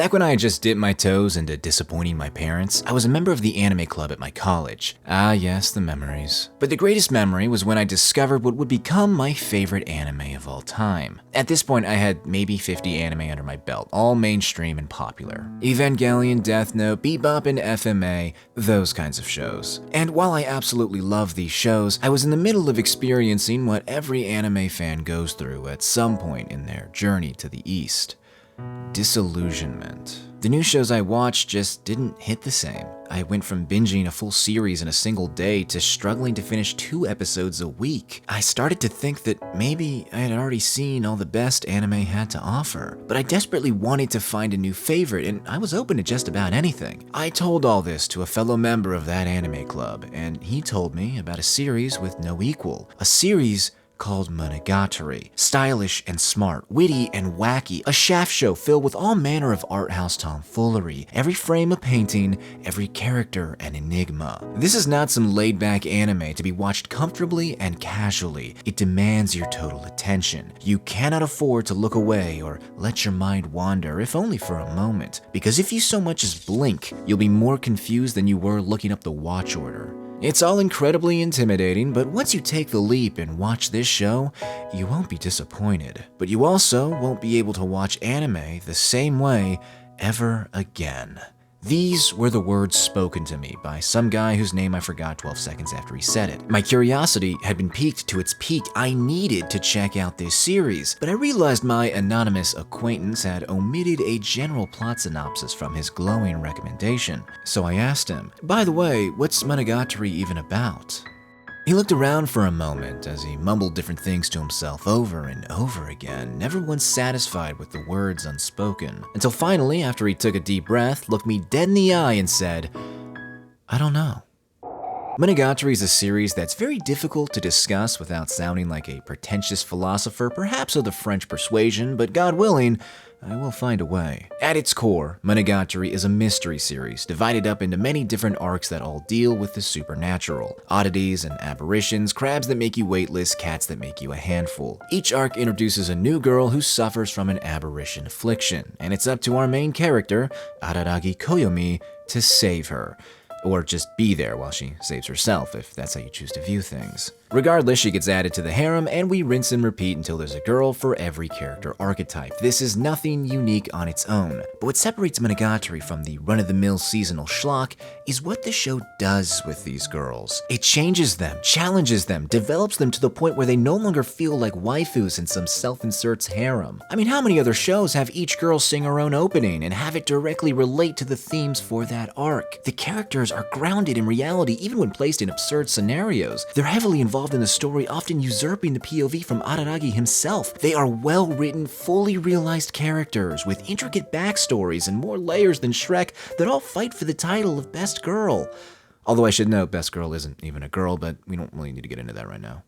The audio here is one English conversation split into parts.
Back when I had just dipped my toes into disappointing my parents, I was a member of the anime club at my college. Ah yes, the memories. But the greatest memory was when I discovered what would become my favorite anime of all time. At this point, I had maybe 50 anime under my belt, all mainstream and popular. Evangelion, Death Note, Bebop, and FMA, those kinds of shows. And while I absolutely love these shows, I was in the middle of experiencing what every anime fan goes through at some point in their journey to the East. Disillusionment. The new shows I watched just didn't hit the same. I went from binging a full series in a single day to struggling to finish 2 episodes a week. I started to think that maybe I had already seen all the best anime had to offer, but I desperately wanted to find a new favorite, and I was open to just about anything. I told all this to a fellow member of that anime club, and he told me about a series with no equal. A series called Monogatari. Stylish and smart, witty and wacky, a shaft show filled with all manner of art house tomfoolery, every frame a painting, every character an enigma. This is not some laid-back anime to be watched comfortably and casually. It demands your total attention. You cannot afford to look away or let your mind wander, if only for a moment, because if you so much as blink, you'll be more confused than you were looking up the watch order. It's all incredibly intimidating, but once you take the leap and watch this show, you won't be disappointed. But you also won't be able to watch anime the same way ever again. These were the words spoken to me by some guy whose name I forgot 12 seconds after he said it. My curiosity had been piqued to its peak. I needed to check out this series, but I realized my anonymous acquaintance had omitted a general plot synopsis from his glowing recommendation. So I asked him, "By the way, what's Monogatari even about?" He looked around for a moment as he mumbled different things to himself over and over again, never once satisfied with the words unspoken, until finally, after he took a deep breath, looked me dead in the eye and said, "I don't know." Monogatari is a series that's very difficult to discuss without sounding like a pretentious philosopher, perhaps of the French persuasion, but God willing, I will find a way. At its core, Monogatari is a mystery series divided up into many different arcs that all deal with the supernatural. Oddities and aberrations, crabs that make you weightless, cats that make you a handful. Each arc introduces a new girl who suffers from an aberration affliction, and it's up to our main character, Araragi Koyomi, to save her. Or just be there while she saves herself, if that's how you choose to view things. Regardless, she gets added to the harem, and we rinse and repeat until there's a girl for every character archetype. This is nothing unique on its own. But what separates Monogatari from the run-of-the-mill seasonal schlock is what the show does with these girls. It changes them, challenges them, develops them to the point where they no longer feel like waifus in some self-insert's harem. I mean, how many other shows have each girl sing her own opening and have it directly relate to the themes for that arc? The characters are grounded in reality even when placed in absurd scenarios. They're heavily involved in the story, often usurping the POV from Araragi himself. They are well-written, fully realized characters with intricate backstories and more layers than Shrek that all fight for the title of Best Girl. Although I should note, Best Girl isn't even a girl, but we don't really need to get into that right now.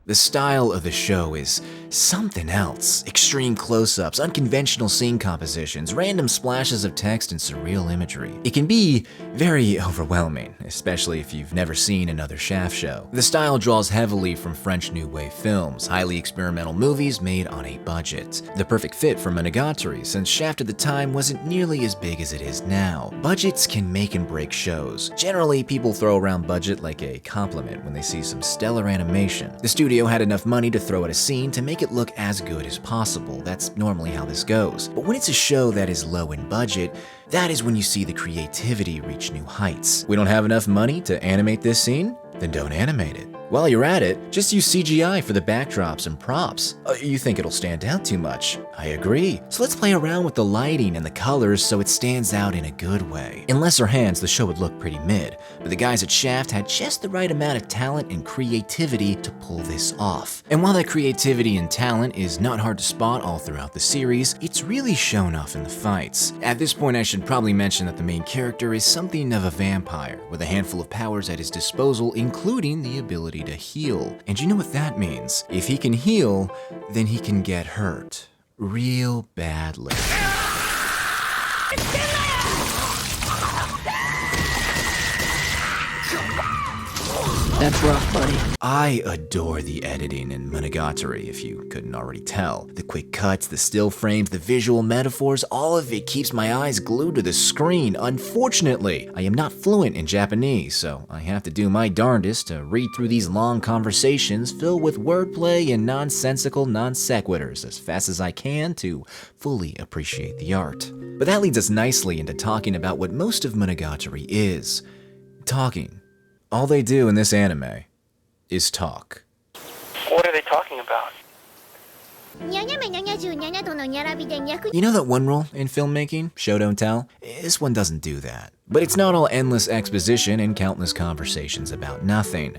The style of the show is something else. Extreme close-ups, unconventional scene compositions, random splashes of text, and surreal imagery. It can be very overwhelming, especially if you've never seen another Shaft show. The style draws heavily from French New Wave films, highly experimental movies made on a budget. The perfect fit for Monogatari, since Shaft at the time wasn't nearly as big as it is now. Budgets can make and break shows. Generally, people throw around budget like a compliment when they see some stellar animation. The studio had enough money to throw at a scene to make it look as good as possible. That's normally how this goes. But when it's a show that is low in budget, that is when you see the creativity reach new heights. We don't have enough money to animate this scene? Then don't animate it. While you're at it, just use CGI for the backdrops and props. You think it'll stand out too much? I agree. So let's play around with the lighting and the colors so it stands out in a good way. In lesser hands, the show would look pretty mid, but the guys at Shaft had just the right amount of talent and creativity to pull this off. And while that creativity and talent is not hard to spot all throughout the series, it's really shown off in the fights. At this point, I should probably mention that the main character is something of a vampire, with a handful of powers at his disposal, including the ability to heal. And you know what that means? If he can heal, then he can get hurt. Real badly. That's rough, buddy. I adore the editing in Monogatari, if you couldn't already tell. The quick cuts, the still frames, the visual metaphors, all of it keeps my eyes glued to the screen. Unfortunately, I am not fluent in Japanese, so I have to do my darndest to read through these long conversations filled with wordplay and nonsensical non sequiturs as fast as I can to fully appreciate the art. But that leads us nicely into talking about what most of Monogatari is. Talking. All they do in this anime is talk. What are they talking about? You know that one rule in filmmaking, show don't tell? This one doesn't do that. But it's not all endless exposition and countless conversations about nothing.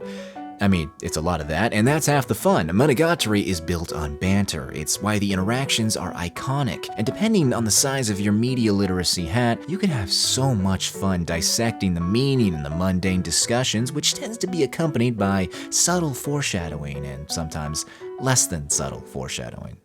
I mean, it's a lot of that, and that's half the fun. Monogatari is built on banter. It's why the interactions are iconic. And depending on the size of your media literacy hat, you can have so much fun dissecting the meaning in the mundane discussions, which tends to be accompanied by subtle foreshadowing and sometimes less than subtle foreshadowing.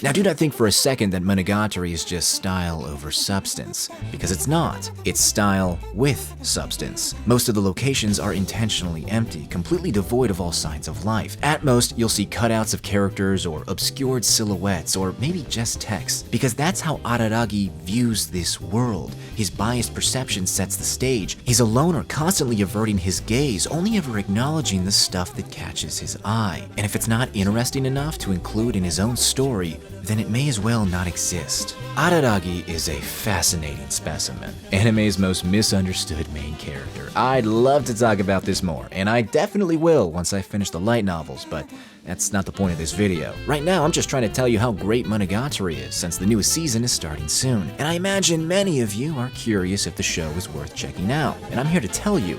Now do not think for a second that Monogatari is just style over substance, because it's not. It's style with substance. Most of the locations are intentionally empty, completely devoid of all signs of life. At most, you'll see cutouts of characters or obscured silhouettes or maybe just text, because that's how Araragi views this world. His biased perception sets the stage. He's a loner, constantly averting his gaze, only ever acknowledging the stuff that catches his eye. And if it's not interesting enough to include in his own story, then it may as well not exist. Araragi is a fascinating specimen, anime's most misunderstood main character. I'd love to talk about this more, and I definitely will once I finish the light novels, but that's not the point of this video. Right now, I'm just trying to tell you how great Monogatari is, since the newest season is starting soon. And I imagine many of you are curious if the show is worth checking out, and I'm here to tell you,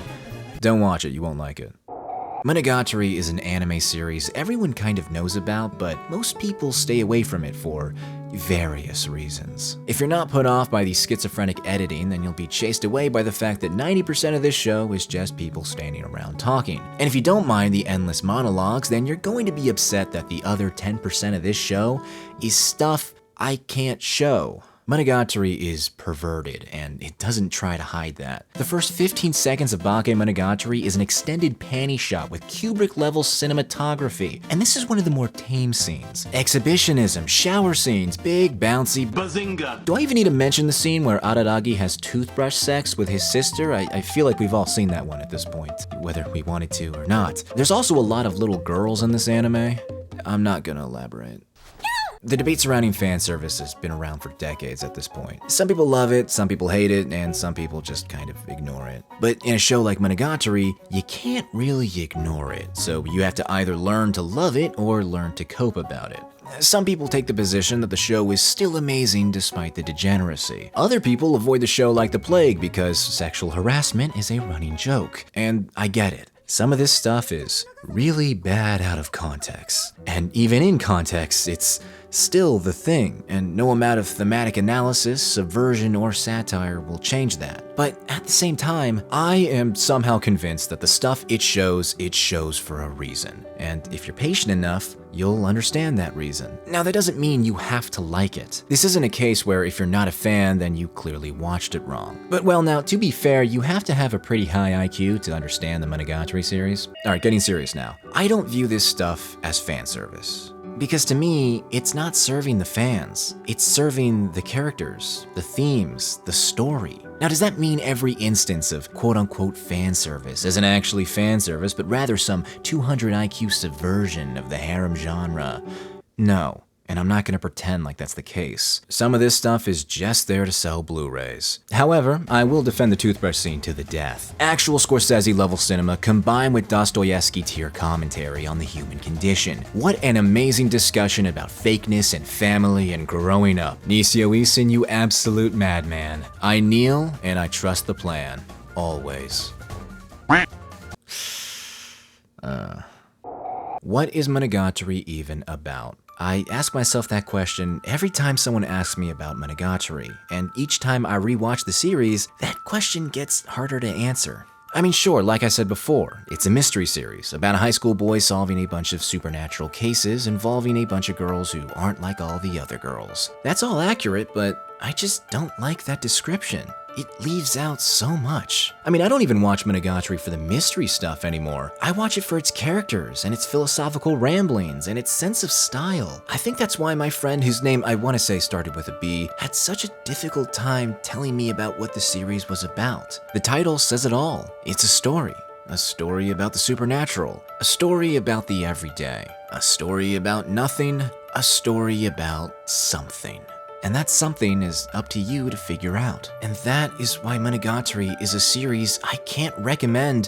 don't watch it, you won't like it. Monogatari is an anime series everyone kind of knows about, but most people stay away from it for various reasons. If you're not put off by the schizophrenic editing, then you'll be chased away by the fact that 90% of this show is just people standing around talking. And if you don't mind the endless monologues, then you're going to be upset that the other 10% of this show is stuff I can't show. Monogatari is perverted, and it doesn't try to hide that. The first 15 seconds of Bake Monogatari is an extended panty shot with Kubrick-level cinematography, and this is one of the more tame scenes. Exhibitionism, shower scenes, big, bouncy, bazinga. Do I even need to mention the scene where Araragi has toothbrush sex with his sister? I feel like we've all seen that one at this point, whether we wanted to or not. There's also a lot of little girls in this anime. I'm not gonna elaborate. The debate surrounding fan service has been around for decades at this point. Some people love it, some people hate it, and some people just kind of ignore it. But in a show like Monogatari, you can't really ignore it, so you have to either learn to love it or learn to cope about it. Some people take the position that the show is still amazing despite the degeneracy. Other people avoid the show like the plague because sexual harassment is a running joke. And I get it. Some of this stuff is really bad out of context. And even in context, it's still the thing, and no amount of thematic analysis, subversion, or satire will change that. But at the same time, I am somehow convinced that the stuff it shows for a reason. And if you're patient enough, you'll understand that reason. Now, that doesn't mean you have to like it. This isn't a case where if you're not a fan, then you clearly watched it wrong. But well, now, to be fair, you have to have a pretty high IQ to understand the Monogatari series. Alright, getting serious now. I don't view this stuff as fan service. Because to me, it's not serving the fans. It's serving the characters, the themes, the story. Now, does that mean every instance of quote-unquote fan service isn't actually fan service, but rather some 200 IQ subversion of the harem genre? No. And I'm not going to pretend like that's the case. Some of this stuff is just there to sell Blu-rays. However, I will defend the toothbrush scene to the death. Actual Scorsese-level cinema combined with Dostoevsky-tier commentary on the human condition. What an amazing discussion about fakeness and family and growing up. Nisio Isin, you absolute madman. I kneel and I trust the plan. Always. What is Monogatari even about? I ask myself that question every time someone asks me about Monogatari, and each time I rewatch the series, that question gets harder to answer. I mean, sure, like I said before, it's a mystery series about a high school boy solving a bunch of supernatural cases involving a bunch of girls who aren't like all the other girls. That's all accurate, but I just don't like that description. it leaves out so much. I mean, I don't even watch Monogatari for the mystery stuff anymore. I watch it for its characters and its philosophical ramblings and its sense of style. I think that's why my friend, whose name I want to say started with a B, had such a difficult time telling me about what the series was about. The title says it all. It's a story. A story about the supernatural. A story about the everyday. A story about nothing. A story about something. And that something is up to you to figure out. And that is why Monogatari is a series I can't recommend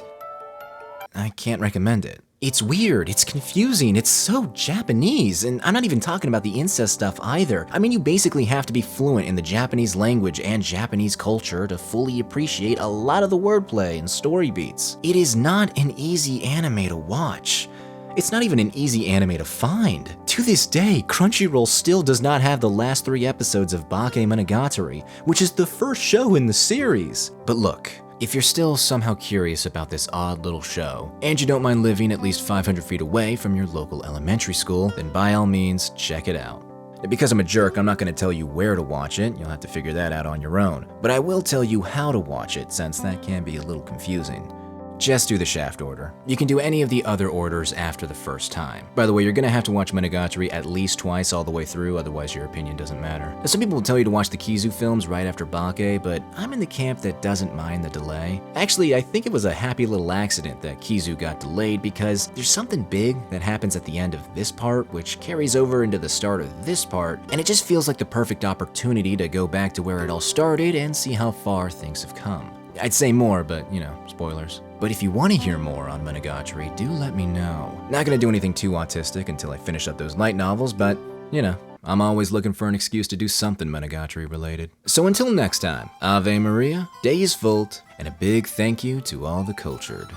it. It's weird, it's confusing, it's so Japanese, and I'm not even talking about the incest stuff either. I mean, you basically have to be fluent in the Japanese language and Japanese culture to fully appreciate a lot of the wordplay and story beats. It is not an easy anime to watch. It's not even an easy anime to find. To this day, Crunchyroll still does not have the last 3 episodes of Bake Monogatari, which is the first show in the series. But look, if you're still somehow curious about this odd little show, and you don't mind living at least 500 feet away from your local elementary school, then by all means, check it out. Because I'm a jerk, I'm not going to tell you where to watch it, you'll have to figure that out on your own. But I will tell you how to watch it, since that can be a little confusing. Just do the shaft order. You can do any of the other orders after the first time. By the way, you're gonna have to watch Monogatari at least twice all the way through, otherwise your opinion doesn't matter. Now, some people will tell you to watch the Kizu films right after Bake, but I'm in the camp that doesn't mind the delay. Actually, I think it was a happy little accident that Kizu got delayed because there's something big that happens at the end of this part, which carries over into the start of this part, and it just feels like the perfect opportunity to go back to where it all started and see how far things have come. I'd say more, but, you know, spoilers. But if you want to hear more on Monogatari, do let me know. Not gonna do anything too autistic until I finish up those light novels, but, you know, I'm always looking for an excuse to do something Monogatari related. So until next time, Ave Maria, Deus Vult, and a big thank you to all the cultured.